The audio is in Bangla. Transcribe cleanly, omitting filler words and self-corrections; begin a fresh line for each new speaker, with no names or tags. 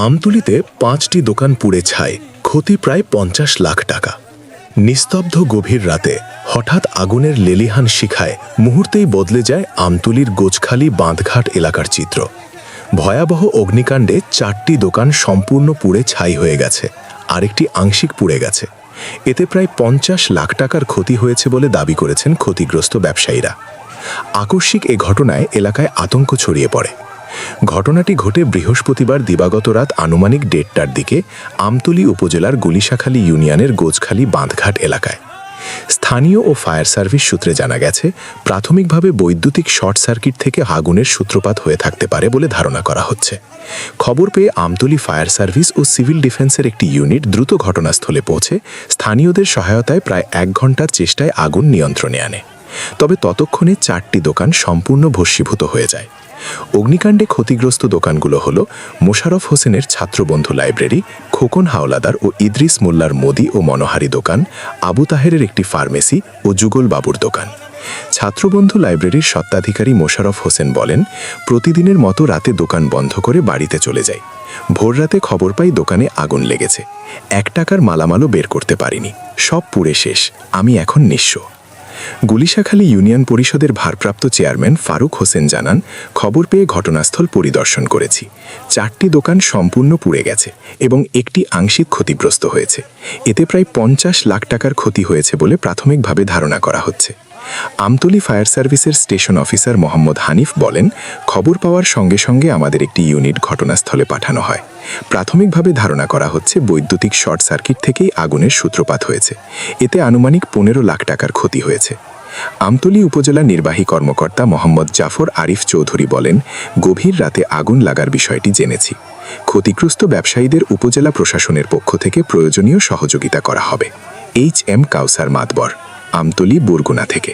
আমতলীতে ৫টি দোকান পুড়ে ছাই, ক্ষতি প্রায় ৫০ লাখ টাকা। নিস্তব্ধ গভীর রাতে হঠাৎ আগুনের লেলিহান শিখায় মুহূর্তেই বদলে যায় আমতলীর গোছখালি বাঁধঘাট এলাকার চিত্র। ভয়াবহ অগ্নিকাণ্ডে ৪টি দোকান সম্পূর্ণ পুড়ে ছাই হয়ে গেছে, আরেকটি আংশিক পুড়ে গেছে। এতে প্রায় ৫০ লাখ টাকার ক্ষতি হয়েছে বলে দাবি করেছেন ক্ষতিগ্রস্ত ব্যবসায়ীরা। আকস্মিক এ ঘটনায় এলাকায় আতঙ্ক ছড়িয়ে পড়ে। ঘটনাটি ঘটে বৃহস্পতিবার দিবাগত রাত আনুমানিক ১:৩০টার দিকে আমতলী উপজেলার গুলিশাখালী ইউনিয়নের গোছখালী বাঁধঘাট এলাকায়। স্থানীয় ও ফায়ার সার্ভিস সূত্রে জানা গেছে, প্রাথমিকভাবে বৈদ্যুতিক শর্ট সার্কিট থেকে আগুনের সূত্রপাত হয়ে থাকতে পারে বলে ধারণা করা হচ্ছে। খবর পেয়ে আমতলী ফায়ার সার্ভিস ও সিভিল ডিফেন্সের একটি ইউনিট দ্রুত ঘটনাস্থলে পৌঁছে স্থানীয়দের সহায়তায় প্রায় ১ ঘণ্টার চেষ্টায় আগুন নিয়ন্ত্রণে আনে। তবে ততক্ষণে ৪টি দোকান সম্পূর্ণ ভস্মীভূত হয়ে যায়। অগ্নিকাণ্ডে ক্ষতিগ্রস্ত দোকানগুলো হল মোশাররফ হোসেনের ছাত্রবন্ধু লাইব্রেরি, খোকন হাওলাদার ও ইদ্রিস মোল্লার মোদি ও মনোহারি দোকান, আবু তাহেরের একটি ফার্মেসি ও যুগল বাবুর দোকান। ছাত্রবন্ধু লাইব্রেরির স্বত্বাধিকারী মোশাররফ হোসেন বলেন, প্রতিদিনের মতো রাতে দোকান বন্ধ করে বাড়িতে চলে যাই। ভোররাতে খবর পাই দোকানে আগুন লেগেছে। ১ টাকার মালামালও বের করতে পারিনি, সব পুড়ে শেষ, আমি এখন নিঃস্ব। গুলিশাখালী ইউনিয়ন পরিষদের ভারপ্রাপ্ত চেয়ারম্যান ফারুক হোসেন জানান, খবর পেয়ে ঘটনাস্থল পরিদর্শন করেছি। ৪টি দোকান সম্পূর্ণ পুড়ে গেছে এবং একটি আংশিক ক্ষতিগ্রস্ত হয়েছে। এতে প্রায় ৫০ লাখ টাকার ক্ষতি হয়েছে বলে প্রাথমিকভাবে ধারণা করা হচ্ছে। আমতলী ফায়ার সার্ভিসের স্টেশন অফিসার মোহাম্মদ হানিফ বলেন, খবর পাওয়ার সঙ্গে সঙ্গে আমাদের একটি ইউনিট ঘটনাস্থলে পাঠানো হয়। প্রাথমিকভাবে ধারণা করা হচ্ছে বৈদ্যুতিক শর্ট সার্কিট থেকেই আগুনের সূত্রপাত হয়েছে। এতে আনুমানিক ১৫ লাখ টাকার ক্ষতি হয়েছে। আমতলী উপজেলা নির্বাহী কর্মকর্তা মোহাম্মদ জাফর আরিফ চৌধুরী বলেন, গভীর রাতে আগুন লাগার বিষয়টি জেনেছি। ক্ষতিগ্রস্ত ব্যবসায়ীদের উপজেলা প্রশাসনের পক্ষ থেকে প্রয়োজনীয় সহযোগিতা করা হবে। HM কাউসার মাতবর, আমতলী বরগুনা থেকে।